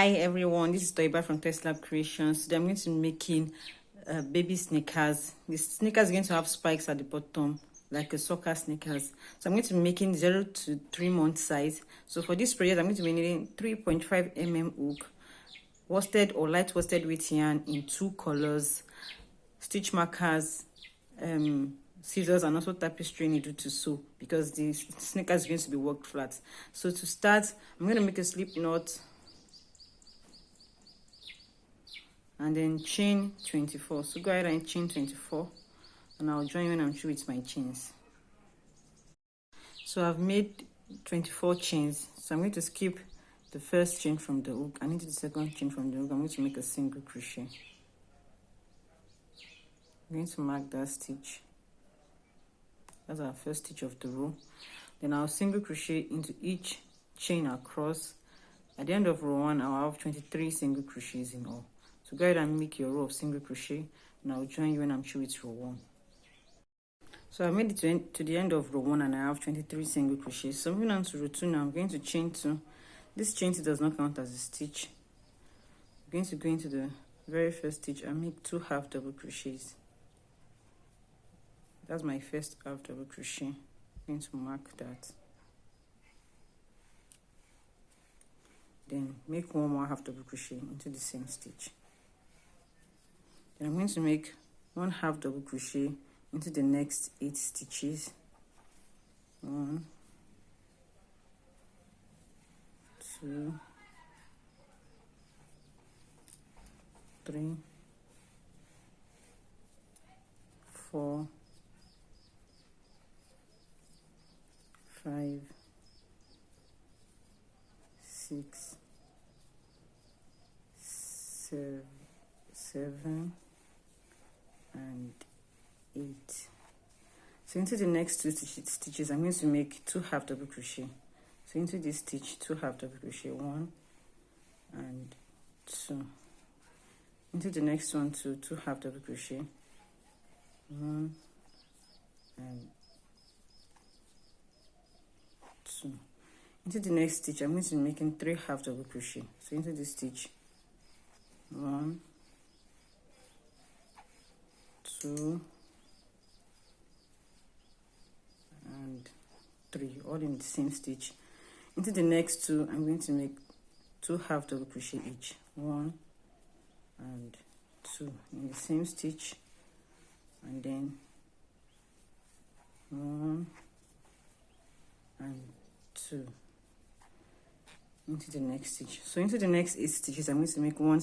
Hi everyone, this is Toyba from Toyslab Creations. Today I'm going to be making baby sneakers. The sneakers are going to have spikes at the bottom, like a soccer sneakers. So I'm going to be making 0 to 3 month size. So for this project, I'm going to be needing 3.5 mm hook, worsted or light worsted weight yarn in 2 colors, stitch markers, scissors, and also tapestry needle to sew, because the sneakers is going to be worked flat. So to start, I'm going to make a slip knot and then chain 24. So go ahead and chain 24, and I'll join when I'm through with my chains. So I've made 24 chains, so I'm going to skip the first chain from the hook and into the second chain from the hook. I'm going to make a single crochet. I'm going to mark that stitch. That's our first stitch of the row. Then I'll single crochet into each chain across. At the end of row 1, I'll have 23 single crochets in all. So go ahead and make your row of single crochet, and I'll join you when I'm through with row 1. So I've made it to the end of row 1 and I have 23 single crochets. So moving on to row 2 now, I'm going to chain 2. This chain 2 does not count as a stitch. I'm going to go into the very first stitch and make 2 half double crochets. That's my first half double crochet. I'm going to mark that. Then make 1 more half double crochet into the same stitch. Then I'm going to make 1 half double crochet into the next 8 stitches. 1, 2, 3, 4, 5, 6, 7, and 8. So into the next 2 stitches, I'm going to make 2 half double crochet. So into this stitch, 2 half double crochet, 1 and 2. Into the next one, 2 half double crochet, 1 and 2. Into the next stitch, I'm going to be making 3 half double crochet. So into this stitch, 1, 2 and 3, all in the same stitch. Into the next 2, I'm going to make 2 half double crochet each, 1 and 2 in the same stitch, and then 1 and 2 into the next stitch. So into the next 8 stitches, I'm going to make 1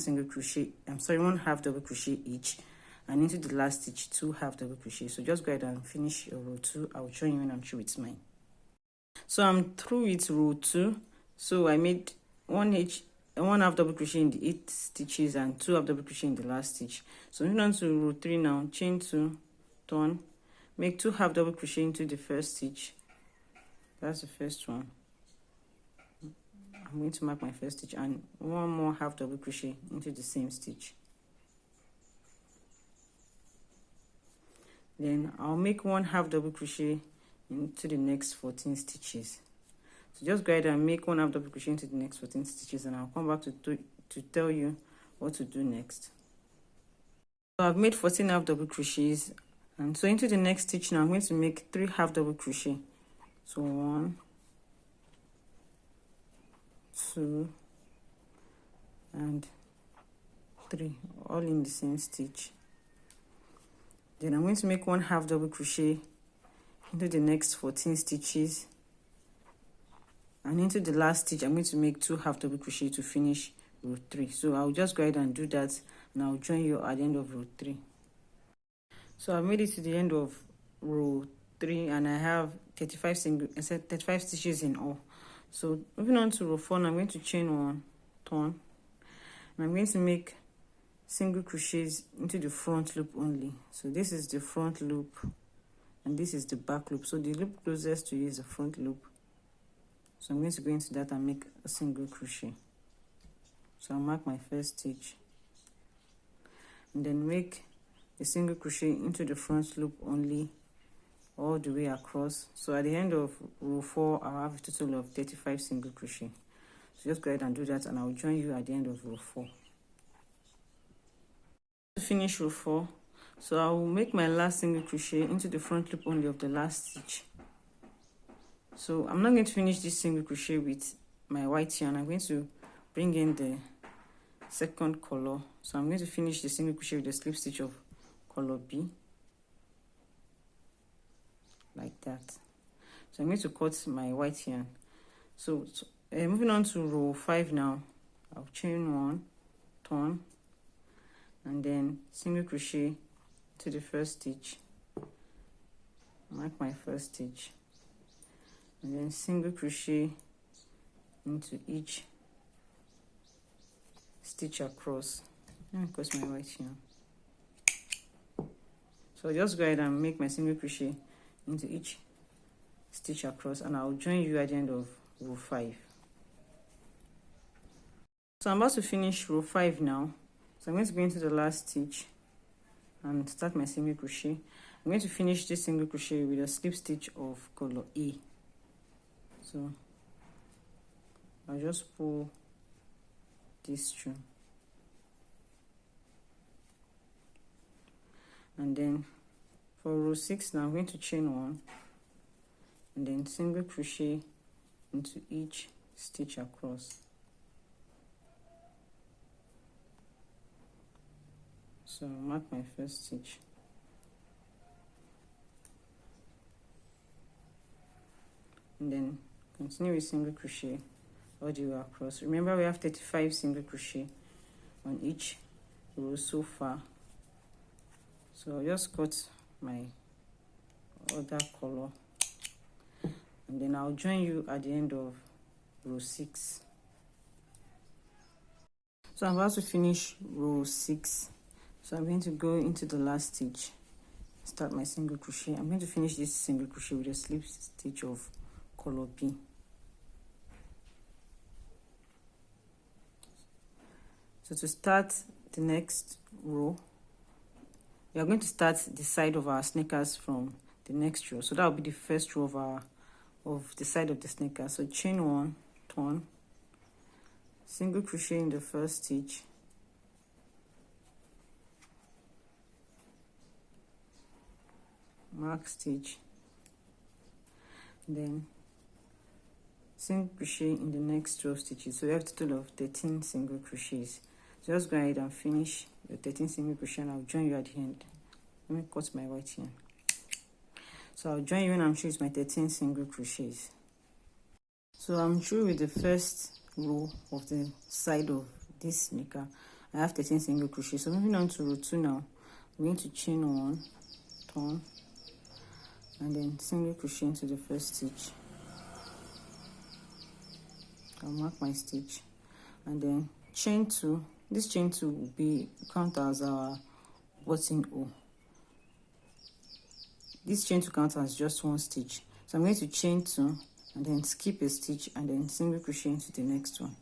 half double crochet each, and into the last stitch 2 half double crochet. So just go ahead and finish your row 2. I'll show you when I'm through with mine. So I'm through with row 2. So I made 1 half double crochet in the 8 stitches and 2 half double crochet in the last stitch. So moving on to row 3 now, chain 2, turn, make 2 half double crochet into the first stitch. That's the first one. I'm going to mark my first stitch and 1 more half double crochet into the same stitch. Then I'll make 1 half double crochet into the next 14 stitches. So just go ahead and make 1 half double crochet into the next 14 stitches, and I'll come back to tell you what to do next. So I've made 14 half double crochets, and so into the next stitch now I'm going to make 3 half double crochet. So 1, 2 and 3, all in the same stitch. Then I'm going to make 1 half double crochet into the next 14 stitches, and into the last stitch I'm going to make 2 half double crochet to finish row 3. So I'll just go ahead and do that, and I'll join you at the end of row 3. So I've made it to the end of row 3, and I have 35 stitches in all. So moving on to row 4, I'm going to chain 1, turn, and I'm going to make single crochets into the front loop only. So this is the front loop and this is the back loop. So the loop closest to you is the front loop. So I'm going to go into that and make a single crochet. So I'll mark my first stitch and then make a single crochet into the front loop only all the way across. So at the end of row 4, I'll have a total of 35 single crochet. So just go ahead and do that, and I'll join you at the end of row 4. To finish row 4, so I will make my last single crochet into the front loop only of the last stitch. So I'm not going to finish this single crochet with my white yarn. I'm going to bring in the second color. So I'm going to finish the single crochet with the slip stitch of color B, like that. So I'm going to cut my white yarn. So moving on to row 5 now, I'll chain 1, turn, and then single crochet to the first stitch, mark my first stitch, and then single crochet into each stitch across. Let me cut my white yarn. So I'll just go ahead and make my single crochet into each stitch across, and I'll join you at the end of row 5. So I'm about to finish row 5 now. So I'm going to go into the last stitch and start my single crochet. I'm going to finish this single crochet with a slip stitch of color A. So I'll just pull this through, and then for row 6 now, I'm going to chain 1 and then single crochet into each stitch across. So mark my first stitch, and then continue with single crochet all the way across. Remember, we have 35 single crochet on each row so far. So I'll just cut my other color, and then I'll join you at the end of row 6. So I'm about to finish row 6. So I'm going to go into the last stitch, start my single crochet. I'm going to finish this single crochet with a slip stitch of color B. So to start the next row, we are going to start the side of our sneakers from the next row. So that will be the first row of the side of the sneaker. So chain 1, turn, single crochet in the first stitch, mark stitch, then single crochet in the next 12 stitches. So we have a total of 13 single crochets. So just go ahead and finish your 13 single crochet, and I'll join you at the end. Let me cut my white yarn. So I'll join you when I'm through with my 13 single crochets. So I'm through with the first row of the side of this sneaker. I have 13 single crochets. So moving on to row 2 now, I'm going to chain 1, turn, and then single crochet into the first stitch. I'll mark my stitch, and then chain 2. This chain 2 will be count as our button O. This chain 2 counts as just 1 stitch. So I'm going to chain 2 and then skip a stitch and then single crochet into the next one.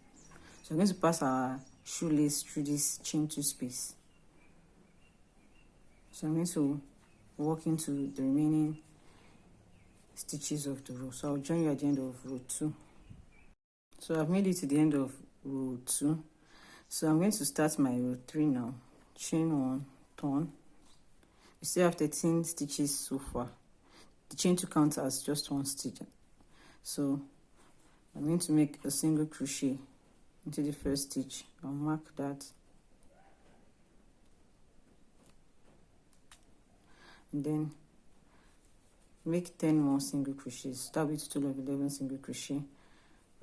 So I'm going to pass our shoelace through this chain 2 space. So I'm going to walk into the remaining stitches of the row. So I'll join you at the end of row 2. So I've made it to the end of row 2. So I'm going to start my row 3 now. Chain 1, turn. We still have 13 stitches so far. The chain 2 counts as just 1 stitch. So I'm going to make a single crochet into the first stitch. I'll mark that, and then make 10 more single crochets. That will be a total of 11 single crochet.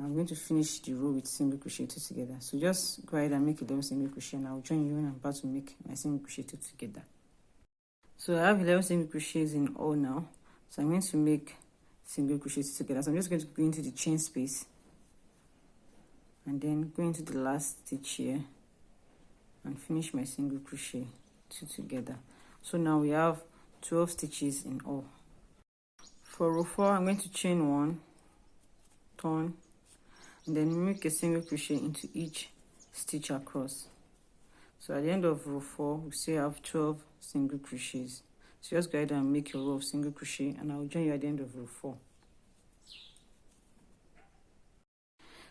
I'm going to finish the row with single crochet 2 together. So just go ahead and make 11 single crochet, and I'll join you when I'm about to make my single crochet 2 together. So I have 11 single crochets in all now. So I'm going to make single crochet 2 together. So I'm just going to go into the chain space and then go into the last stitch here and finish my single crochet 2 together. So now we have 12 stitches in all. For row 4, I'm going to chain 1, turn, and then make a single crochet into each stitch across. So at the end of row 4, we still have 12 single crochets. So just go ahead and make your row of single crochet, and I'll join you at the end of row 4.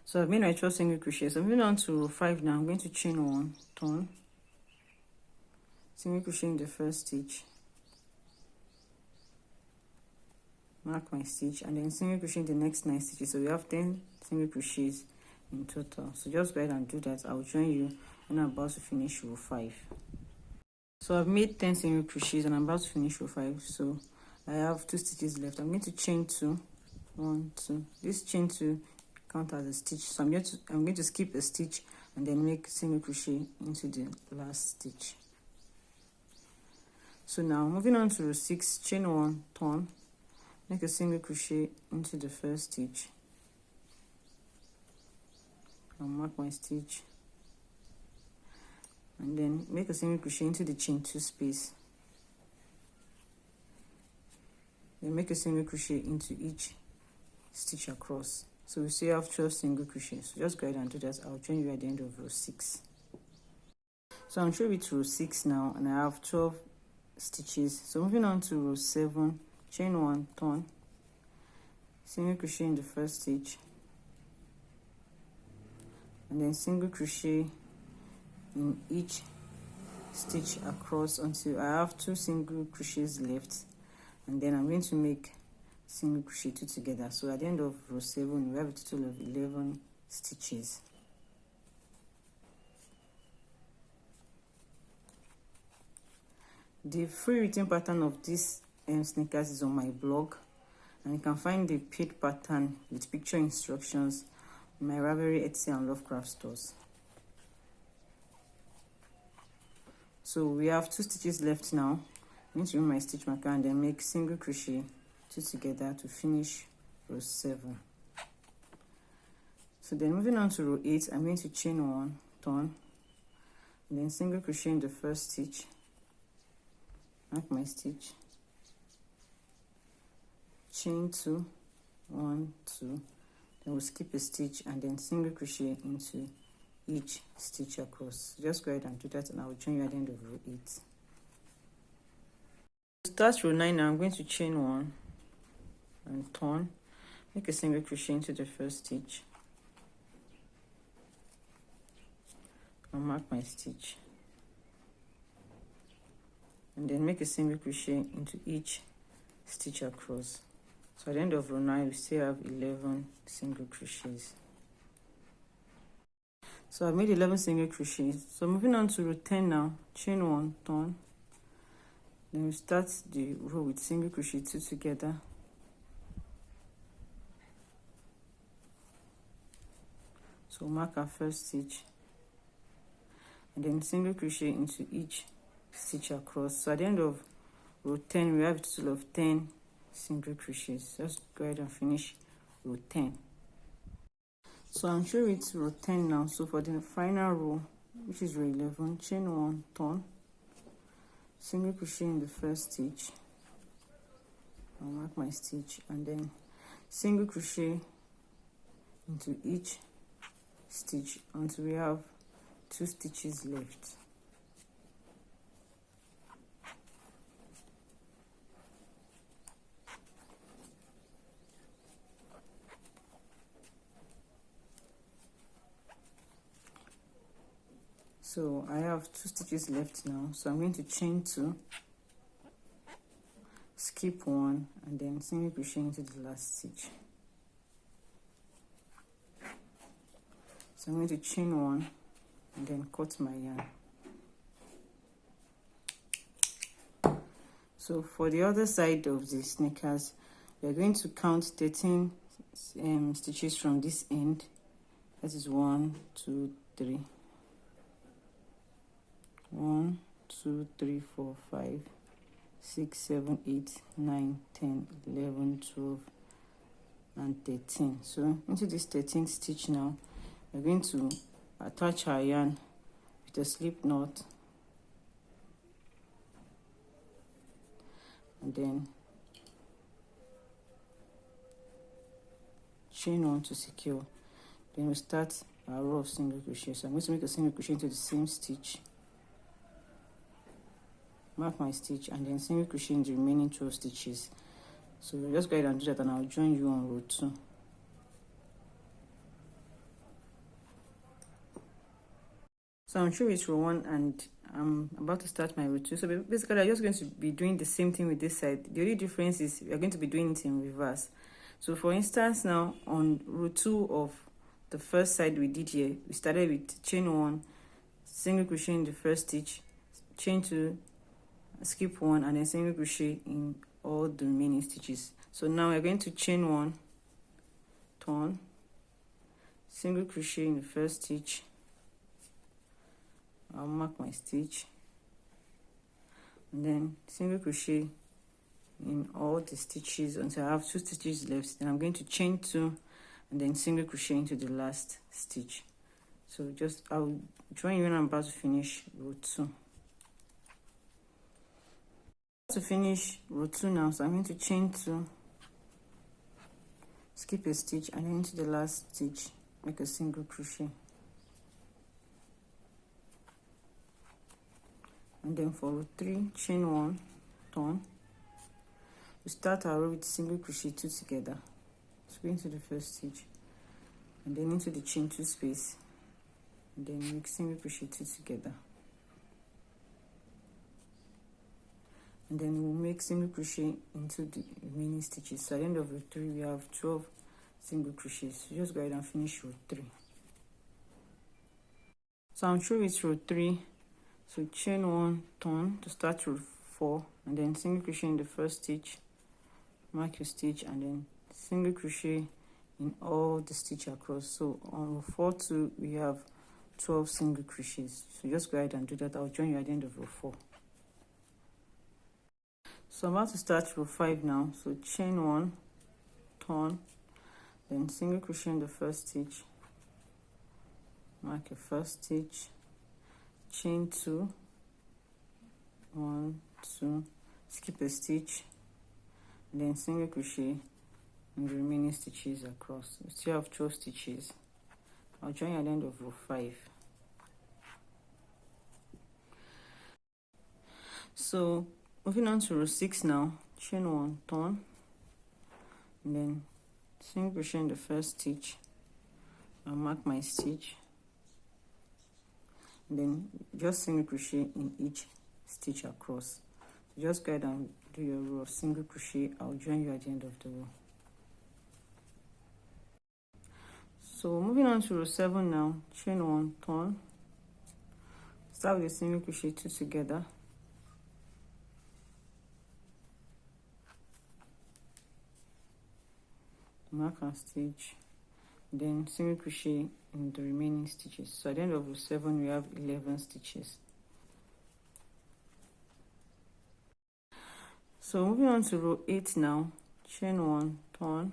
So I've made my 12 single crochet. So moving on to row 5 now. I'm going to chain 1, turn, single crochet in the first stitch, mark my stitch, and then single crochet in the next 9 stitches. So we have 10 single crochets in total. So just go ahead and do that. I'll join you when I'm about to finish row 5. So I've made 10 single crochets and I'm about to finish row 5. So I have 2 stitches left. I'm going to chain 2, 1, 2. This chain 2 count as a stitch. So I'm going to skip a stitch and then make single crochet into the last stitch. So now moving on to row 6, chain 1, turn, make a single crochet into the first stitch. I'll mark my stitch and then make a single crochet into the chain 2 space. Then make a single crochet into each stitch across. So we still have 12 single crochets. So just go ahead and do that. I'll join you at the end of row 6. So I'm through with row 6 now and I have 12 stitches. So moving on to row 7, chain 1, turn, single crochet in the first stitch, and then single crochet in each stitch across until I have 2 single crochets left, and then I'm going to make single crochet 2 together. So at the end of row 7 we have a total of 11 stitches. The free written pattern of this sneakers is on my blog, and you can find the paid pattern with picture instructions on my Ravelry, Etsy and Lovecraft stores. So we have 2 stitches left now. I'm going to remove my stitch marker and then make single crochet 2 together to finish row 7. So then moving on to row 8, I'm going to chain 1, turn, and then single crochet in the first stitch, mark my stitch, chain 2, 1, 2, then we'll skip a stitch and then single crochet into each stitch across. Just go ahead and do that and I'll join you at the end of row 8. To start row 9 now, I'm going to chain 1 and turn, make a single crochet into the first stitch, and mark my stitch, and then make a single crochet into each stitch across. So at the end of row 9 we still have 11 single crochets. So I've made 11 single crochets. So moving on to row 10 now, chain 1, turn, then we start the row with single crochet 2 together, so mark our first stitch and then single crochet into each stitch across. So at the end of row 10 we have a total of 10 single crochets. Just go ahead and finish row 10. So I'm through with row 10 now. So for the final row, which is row 11, chain 1, turn, single crochet in the first stitch, I'll mark my stitch and then single crochet into each stitch until we have 2 stitches left. So I have 2 stitches left now, so I'm going to chain 2, skip 1 and then single crochet into the last stitch. So I'm going to chain 1 and then cut my yarn. So for the other side of the sneakers, we're going to count 13 stitches from this end. That is 1, 2, 3. 1, 2, 3, 4, 5, 6, 7, 8, 9, 10, 11, 12, and 13. So into this 13th stitch now, we're going to attach our yarn with a slip knot and then chain 1 to secure. Then we start our row of single crochet. So I'm going to make a single crochet into the same stitch, mark my stitch and then single crochet in the remaining 12 stitches. So we'll just go ahead and do that and I'll join you on row 2. So I'm through with row 1 and I'm about to start my row 2. So basically I'm just going to be doing the same thing with this side. The only difference is we are going to be doing it in reverse. So for instance, now on row 2 of the first side we did here, we started with chain 1, single crochet in the first stitch, chain 2, skip 1, and then single crochet in all the remaining stitches. So now we're going to chain 1, turn, single crochet in the first stitch, I'll mark my stitch, and then single crochet in all the stitches until I have 2 stitches left. Then I'm going to chain 2 and then single crochet into the last stitch. So I'll join you when I'm about to finish row 2. To finish row 2 now, so I'm going to chain 2, skip a stitch, and then into the last stitch make a single crochet. And then for row 3, chain 1, turn. We start our row with single crochet 2 together. So go into the first stitch and then into the chain 2 space, and then make single crochet 2 together. And then we'll make single crochet into the remaining stitches. So at the end of row 3 we have 12 single crochets. So just go ahead and finish row 3. So I'm through with row 3. So chain 1, turn to start row 4, and then single crochet in the first stitch, mark your stitch, and then single crochet in all the stitch across. So on row 4 2 we have 12 single crochets. So just go ahead and do that. I'll join you at the end of row 4. So I'm about to start row 5 now. So chain 1, turn, then single crochet in the first stitch, mark your first stitch, chain 2, 1 2, skip a stitch, and then single crochet in the remaining stitches across. We still have 12 stitches. I'll join you at the end of row 5. So moving on to row 6 now, chain 1, turn, and then single crochet in the first stitch, I'll mark my stitch, and then just single crochet in each stitch across. So just go ahead and do your row of single crochet. I'll join you at the end of the row. So moving on to row 7 now, chain 1, turn, start with a single crochet 2 together, mark our stitch, then single crochet in the remaining stitches. So at the end of row 7 we have 11 stitches. So moving on to row 8 now, chain 1, turn,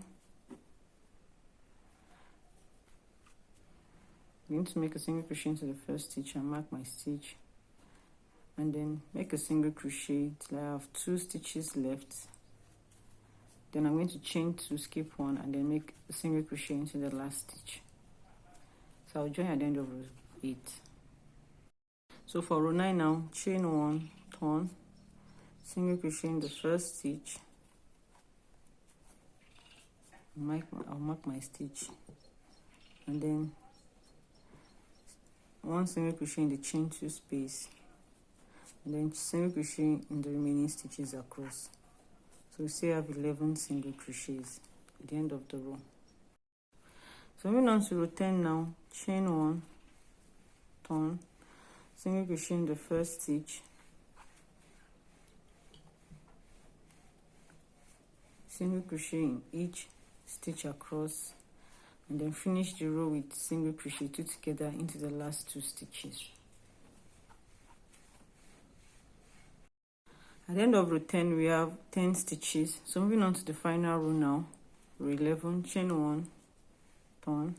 I'm going to make a single crochet into the first stitch and mark my stitch, and then make a single crochet till I have 2 stitches left. Then I'm going to chain 2, skip 1, and then make a single crochet into the last stitch. So I'll join at the end of row 8. So for row 9 now, chain 1, turn, single crochet in the first stitch, I'll mark my stitch, and then 1 single crochet in the chain 2 space, and then single crochet in the remaining stitches across. So we still have 11 single crochets at the end of the row. So moving on to row 10 now, chain 1, turn, single crochet in the first stitch, single crochet in each stitch across, and then finish the row with single crochet 2 together into the last 2 stitches. At the end of row 10 we have 10 stitches. So moving on to the final row now, row 11, chain 1, turn,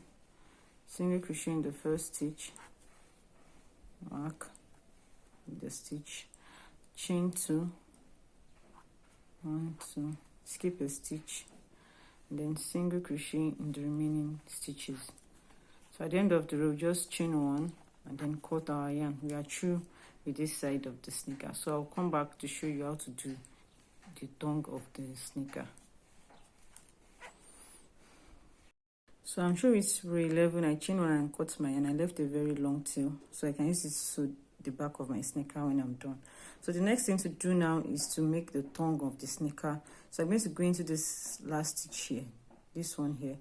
single crochet in the first stitch, mark the stitch, chain 2, 1 2, skip a stitch, and then single crochet in the remaining stitches. So at the end of the row just chain 1 and then cut our yarn. We are through with this side of the sneaker. So I'll come back to show you how to do the tongue of the sneaker. So I'm sure it's row 11. I chain one and cut my yarn. I left a very long tail, so I can use it to sew the back of my sneaker when I'm done. So the next thing to do now is to make the tongue of the sneaker. So I'm going to go into this last stitch here, this one here,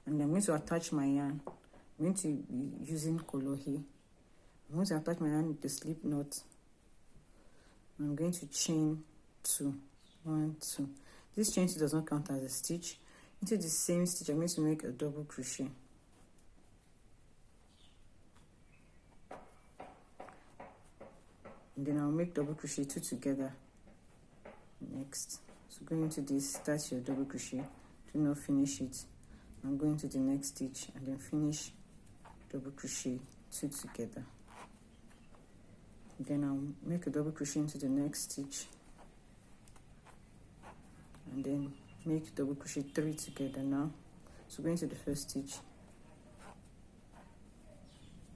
and I'm going to attach my yarn. I'm going to be using color here. I'm going to attach my yarn with the slip knot. I'm going to chain 2, 1, 2. This chain 2 does not count as a stitch. Into the same stitch, I'm going to make a double crochet. And then I'll make double crochet 2 together. Next, so going into this, start your double crochet, do not finish it. I'm going to the next stitch and then finish double crochet 2 together. Then I'll make a double crochet into the next stitch and then make double crochet 3 together now. So go into the first stitch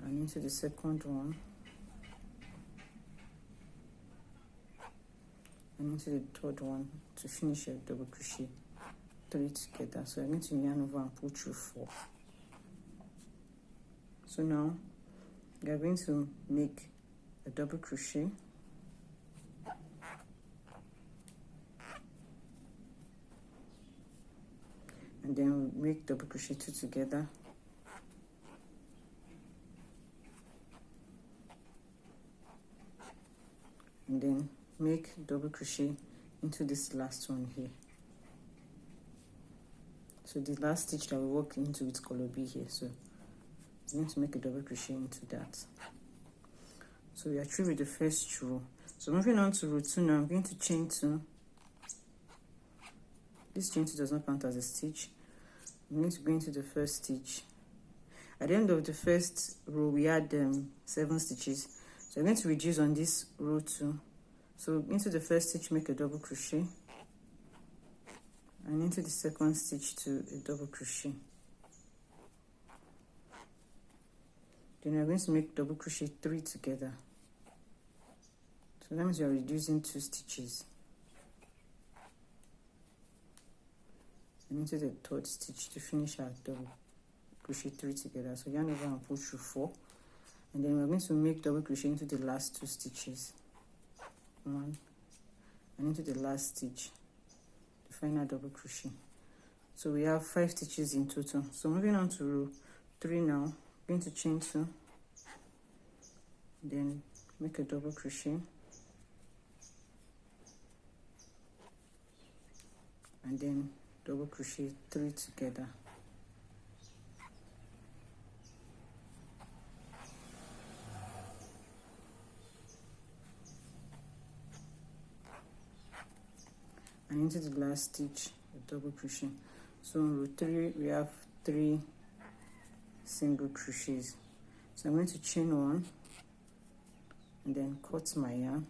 and into the second one and into the third one to finish your double crochet 3 together. So I'm going to yarn over and pull through 4. So now we are going to make a double crochet, and then we make double crochet 2 together, and then make double crochet into this last one here. So the last stitch that we worked into with color B here, so I'm going to make a double crochet into that. So we are through with the first row. So moving on to row 2 now, I'm going to chain 2. This chain 2 does not count as a stitch. I'm going to go into the first stitch. At the end of the first row, we had 7 stitches. So I'm going to reduce on this row 2. So into the first stitch, make a double crochet, and into the second stitch to a double crochet. Then we're going to make double crochet 3 together. So that means you are reducing 2 stitches. And into the third stitch to finish our double crochet 3 together. So yarn over and pull through 4. And then we're going to make double crochet into the last 2 stitches. 1 and into the last stitch, the final double crochet. So we have 5 stitches in total. So moving on to row 3 now, I'm going to chain 2, then make a double crochet, and then double crochet 3 together. And into the last stitch, a double crochet. So in row 3 we have 3 single crochets. So I'm going to chain 1 and then cut my yarn.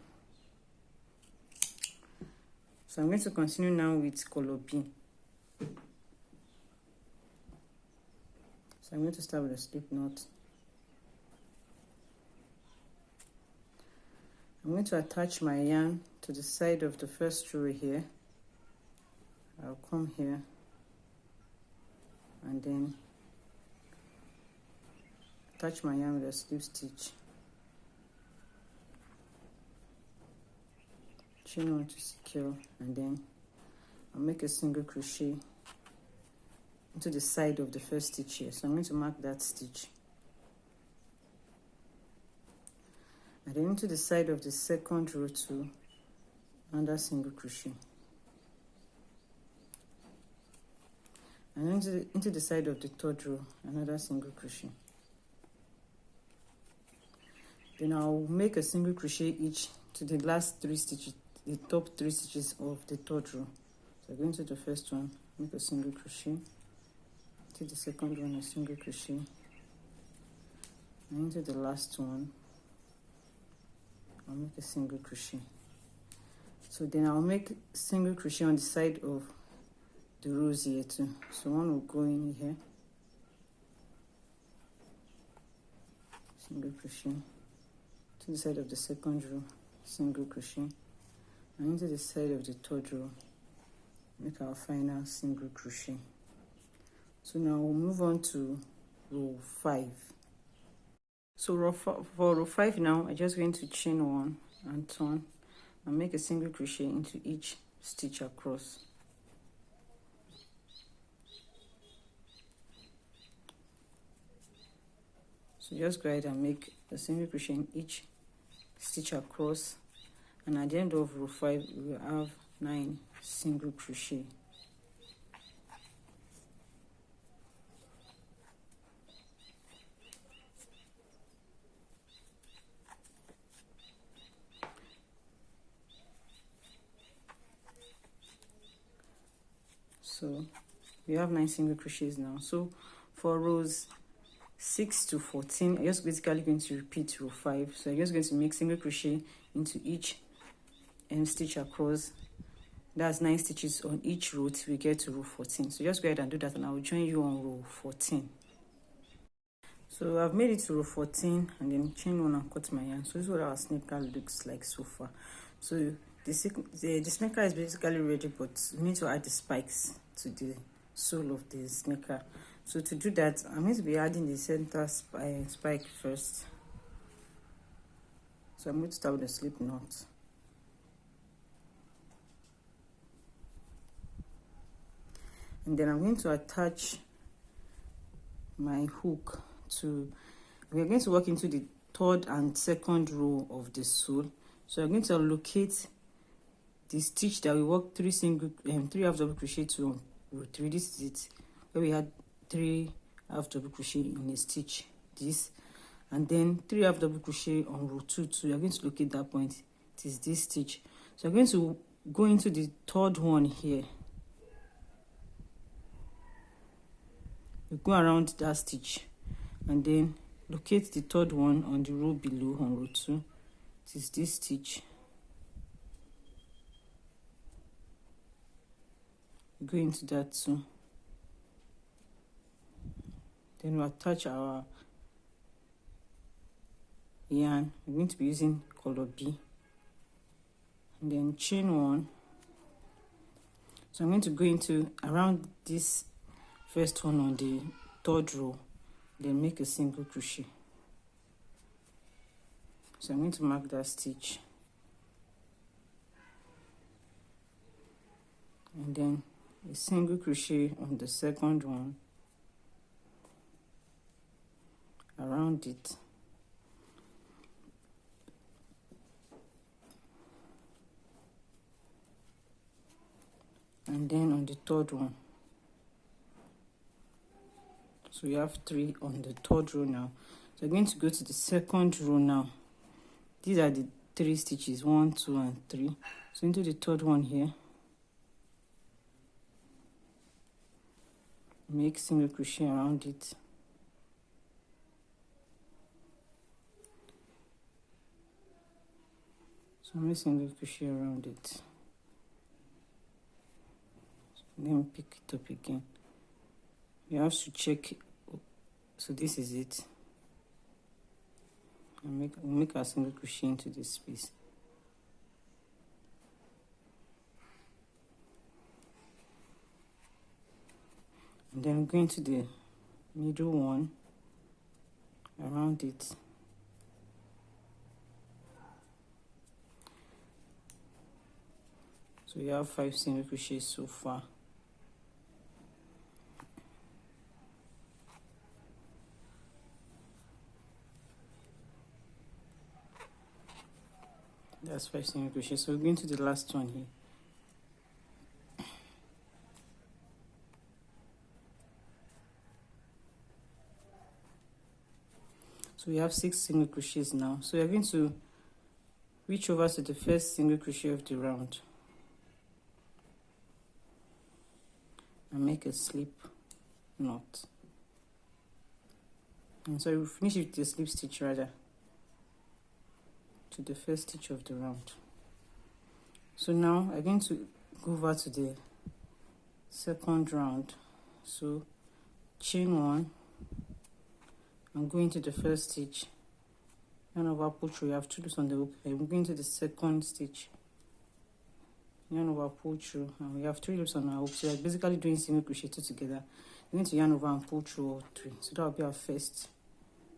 So I'm going to continue now with color B. So I'm going to start with a slip knot. I'm going to attach my yarn to the side of the first row here. I'll come here and then attach my yarn with a slip stitch, chain 1 to secure, and then I'll make a single crochet into the side of the first stitch here. So I'm going to mark that stitch, and then into the side of the second row to another single crochet, and into the side of the third row another single crochet. Then I'll make a single crochet each to the last 3 stitches, the top 3 stitches of the third row. So go into the first one, make a single crochet, to the second one a single crochet, and into the last one I'll make a single crochet. So then I'll make single crochet on the side of the rows here too. So one will go in here, single crochet, to the side of the second row, single crochet, and into the side of the third row, make our final single crochet. So now we'll move on to row 5. So for row 5 now, I'm just going to chain 1 and turn and make a single crochet into each stitch across. So just go ahead and make a single crochet in each stitch across, and at the end of row 5 we will have 9 single crochet. So we have 9 single crochets now. So for rows 6 to 14, I'm just basically going to repeat row 5. So I'm just going to make single crochet into each stitch across. That's 9 stitches on each row till we get to row 14. So just go ahead and do that, and I will join you on row 14. So I've made it to row 14 and then chain 1 and cut my yarn. So this is what our sneaker looks like so far. So the sneaker is basically ready, but we need to add the spikes to the sole of the sneaker. So to do that, I'm going to be adding the center spike first. So I'm going to start with the slip knot. And then I'm going to attach my hook to, we're going to work into the 3rd and 2nd row of the sole. So I'm going to locate the stitch that we worked 3 half double crochet to on row 3. This is it, where we had 3 half double crochet in a stitch, this, and then 3 half double crochet on row 2. So you're going to locate that point. It is this stitch. So I'm going to go into the 3rd one here. We go around that stitch and then locate the 3rd one on the row below on row 2. It is this stitch. We go into that too. Then we attach our yarn. We're going to be using color B, and then chain 1. So I'm going to go into around this first one on the 3rd row, then make a single crochet. So I'm going to mark that stitch, and then a single crochet on the 2nd one around it, and then on the 3rd one. So we have 3 on the 3rd row now. So I'm going to go to the 2nd row now. These are the 3 stitches, 1, 2, and 3. So into the 3rd one here, make single crochet around it, so make single crochet around it, so then pick it up again. You have to check. So this is it, and make a single crochet into this space. And then I'm going to the middle one around it, so you have 5 single crochets so far. That's 5 single crochets. So we're going to the last one here. So we have 6 single crochets now. So you're going to reach over to the first single crochet of the round and make a slip knot. And so we'll finish with the slip stitch rather to the first stitch of the round. So now I'm going to go over to the 2nd round. So chain 1 and go into the first stitch, yarn over, pull through. You have 2 loops on the hook. I'm going to the 2nd stitch, yarn over, pull through, and we have 3 loops on our hook. So we're basically doing single crochet 2 together. we're going to yarn over and pull through all 3. So that will be our first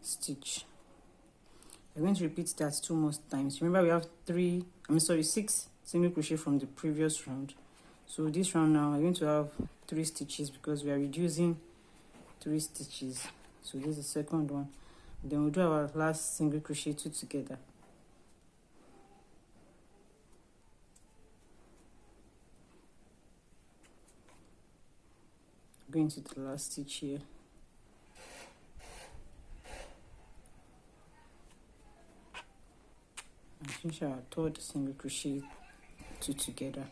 stitch. We're going to repeat that 2 more times. Remember, we have 6 single crochet from the previous round. So this round now we're going to have 3 stitches because we are reducing 3 stitches. So this is the second one. Then we'll do our last single crochet 2 together. Going to the last stitch here. And finish our 3rd single crochet 2 together.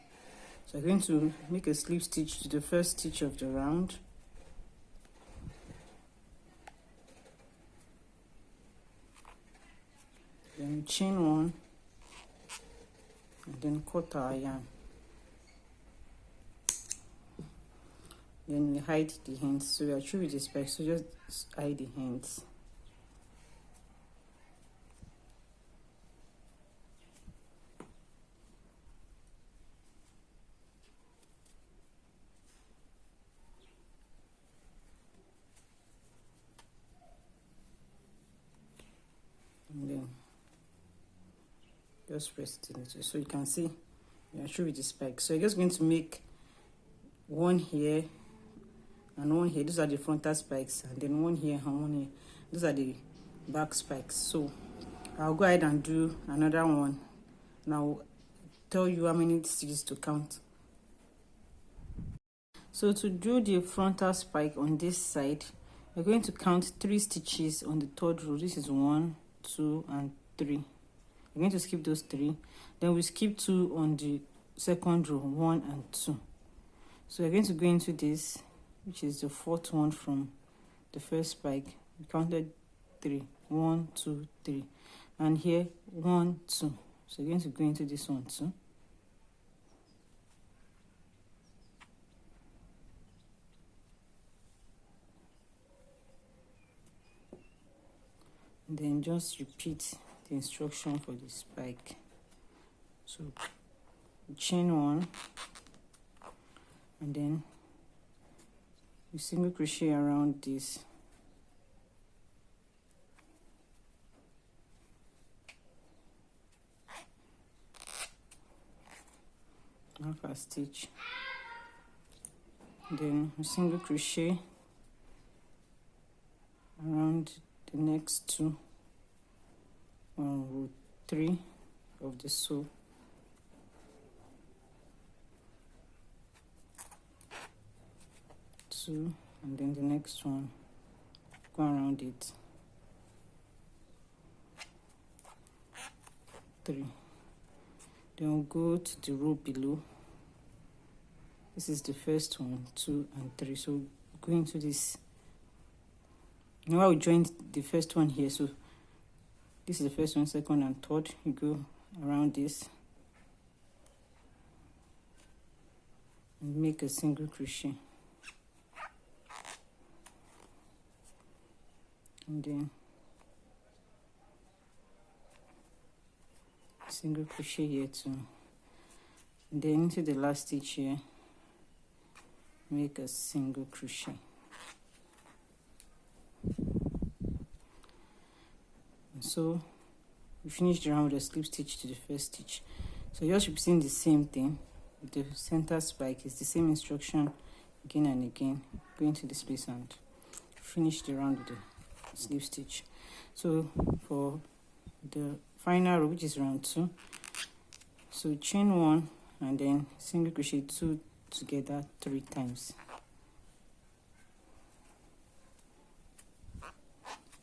So I'm going to make a slip stitch to the first stitch of the round. Then chain 1 and then cut our yarn. Then we hide the ends. So we are through with the spike, so just hide the ends. And then just press it into, so you can see we are through with the spike. So you're just going to make one here and one here. Those are the frontal spikes, and then one here and one here. Those are the back spikes. So I'll go ahead and do another one. Now tell you how many stitches to count. So to do the frontal spike on this side, we're going to count 3 stitches on the 3rd row. This is 1, 2, and 3. We're going to skip those 3. Then we skip 2 on the 2nd row, 1 and 2. So we're going to go into this, which is the 4th one from the first spike. We counted 3, 1, 2, 3, and here 1, 2. So we're going to go into this one too. And then just repeat the instruction for the spike. So chain 1, and then you single crochet around this. Half a stitch. Then you single crochet around the next 2 on row 3 of the sew. And then the next one, go around it, 3. Then we'll go to the row below. This is the first one, 2 and 3. So go into this. Now we joined the first one here. So this is the first one, 2nd and 3rd. You go around this and make a single crochet. And then single crochet here too. And then into the last stitch here, make a single crochet. And so we finished the round with a slip stitch to the first stitch. So you're just repeating the same thing with the center spike. It's the same instruction again and again. Go into this place and finish the round with the slip stitch. So for the final row, which is round 2, so chain 1 and then single crochet 2 together 3 times.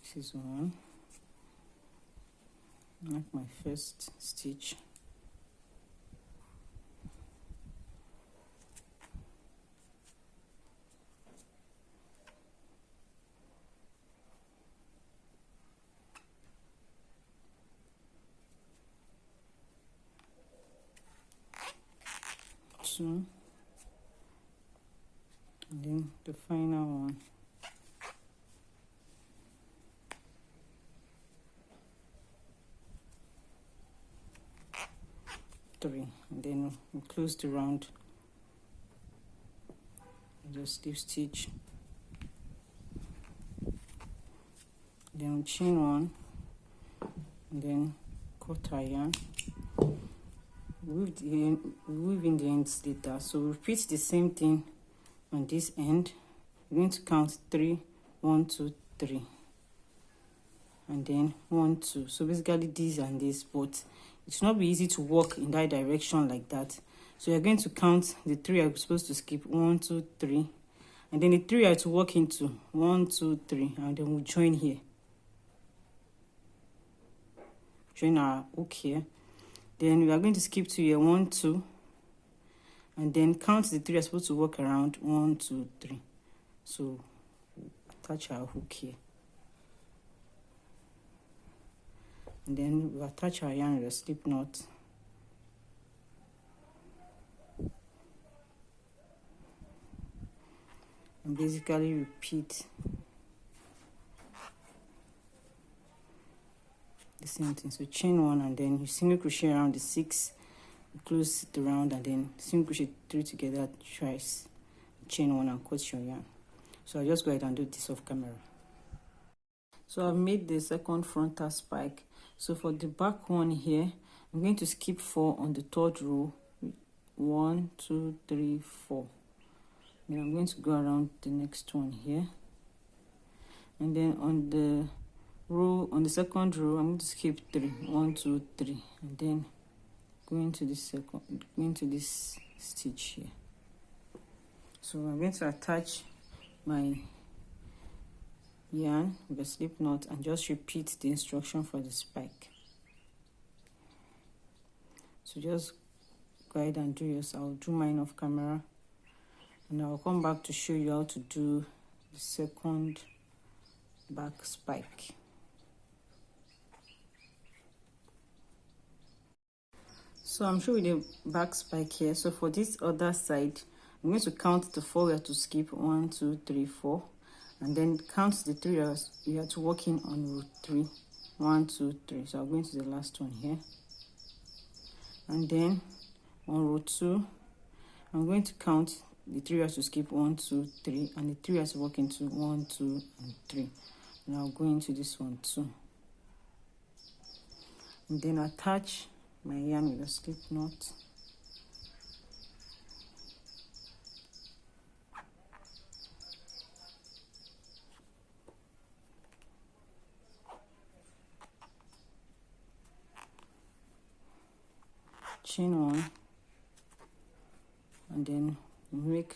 This is 1. Mark my first stitch. And then the final one. And then we close the round. Just slip stitch then we chain one, and then cut our yarn, weave in the ends later. So repeat the same thing on this end. We're going to count 3, 1, 2, 3, and then 1, 2. So basically this and this, but it should not be easy to walk in that direction like that. So you're going to count the 3 I'm supposed to skip, 1, 2, 3, and then the 3 are to walk into 1, 2, 3, and then we'll join here. Join our hook here. Then we are going to skip to here, 1, 2, and then count the 3 are supposed to walk around, 1, 2, 3. So attach our hook here, and then we attach our yarn with a slip knot. And basically repeat the same thing. So chain one, and then you single crochet around the 6, close it around, and then single crochet 3 together twice, chain one, and cut your yarn. So I'll just go ahead and do this off camera. So I've made the second frontal spike. So for the back one here, I'm going to skip 4 on the 3rd row. 1, 2, 3, 4. Then I'm going to go around the next one here, and then on the 2nd row, I'm going to skip 3. 1, 2, 3, and then go into this stitch here. So I'm going to attach my yarn with a slip knot and just repeat the instruction for the spike. So just go ahead and do yours. I'll do mine off camera, and I'll come back to show you how to do the second back spike. So I'm showing the back spike here. So for this other side, I'm going to count the 4 we have to skip, 1, 2, 3, 4, and then count the 3 you have to work in on row 3, 1, 2, 3. So I'm going to the last one here, and then on row 2, I'm going to count the 3 you have to skip, 1, 2, 3, and the 3 you have to work into 1, 2, and 3. And I'll go into this one too, and then attach my yarn with a slip knot. Chain one, and then make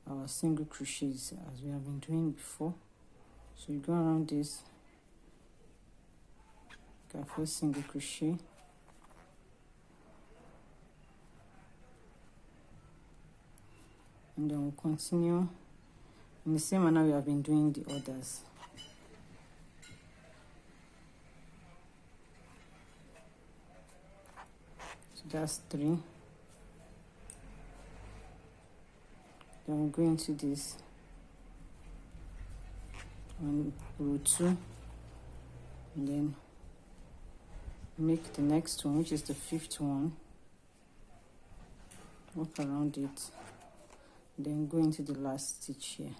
our single crochets as we have been doing before. So you go around this, get first single crochet, and then we'll continue in the same manner we have been doing the others. So that's 3. Then we'll go into this on row 2, and then make the next one, which is the 5th one, walk around it, then go into the last stitch here.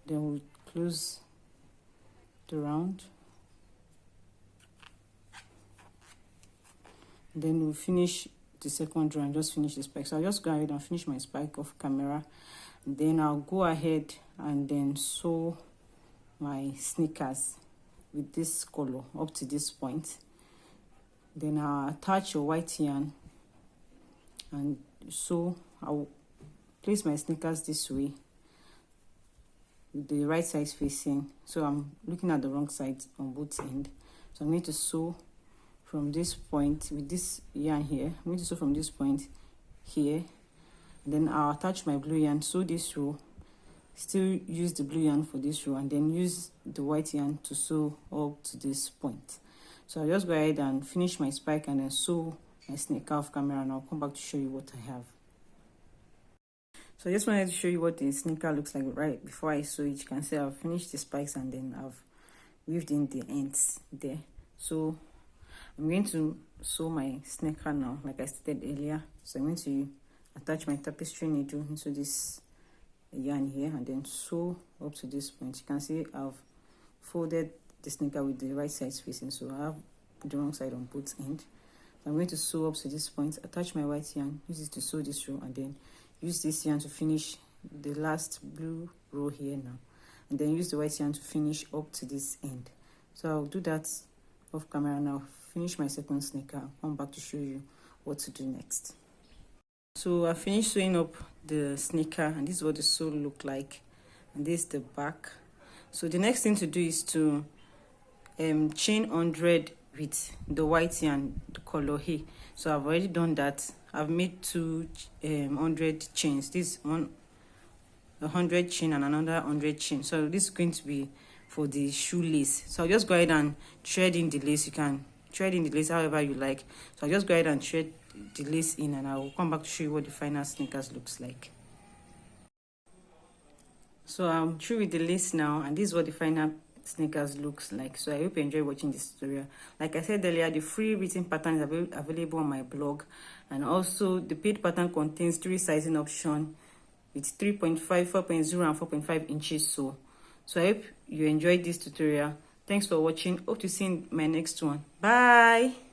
Then we'll close the round, then we'll finish the second row and just finish the spike. So I'll just go ahead and finish my spike off camera, and then I'll go ahead and then sew my sneakers with this color up to this point. Then I'll attach a white yarn, and so I'll place my sneakers this way with the right side facing, so I'm looking at the wrong side on both ends. So I'm going to sew from this point with this yarn here. I'm going to sew from this point here, and then I'll attach my blue yarn, sew this row, still use the blue yarn for this row, and then use the white yarn to sew up to this point. So I'll just go ahead and finish my spike and then sew my sneaker off camera, and I'll come back to show you what I have. So I just wanted to show you what the sneaker looks like right before I sew it. You can see I've finished the spikes, and then I've weaved in the ends there. So I'm going to sew my sneaker now, like I stated earlier. So I'm going to attach my tapestry needle into this yarn here and then sew up to this point. You can see I've folded the sneaker with the right side facing, so I have the wrong side on both ends. So I'm going to sew up to this point, attach my white yarn, use it to sew this row, and then use this yarn to finish the last blue row here now, and then use the white yarn to finish up to this end. So I'll do that off camera now, finish my second sneaker, I'll come back to show you what to do next. So I finished sewing up the sneaker, and this is what the sole look like, and this is the back. So the next thing to do is to chain 100 with the white yarn, the color here. So I've already done that. I've made 2 100 chains. This one 100 chain and another 100 chain. So this is going to be for the shoelace. So I'll just go ahead and thread in the lace. You can thread in the lace however you like. So I'll just go ahead and thread the lace in, and I will come back to show you what the final sneakers looks like. So I'm through with the lace now, and this is what the final sneakers looks like. So I hope you enjoy watching this tutorial. Like I said earlier, the free written pattern is available on my blog, and also the paid pattern contains 3 sizing options with 3.5, 4.0 and 4.5 inches. So I hope you enjoyed this tutorial. Thanks for watching. Hope to see you in my next one. Bye.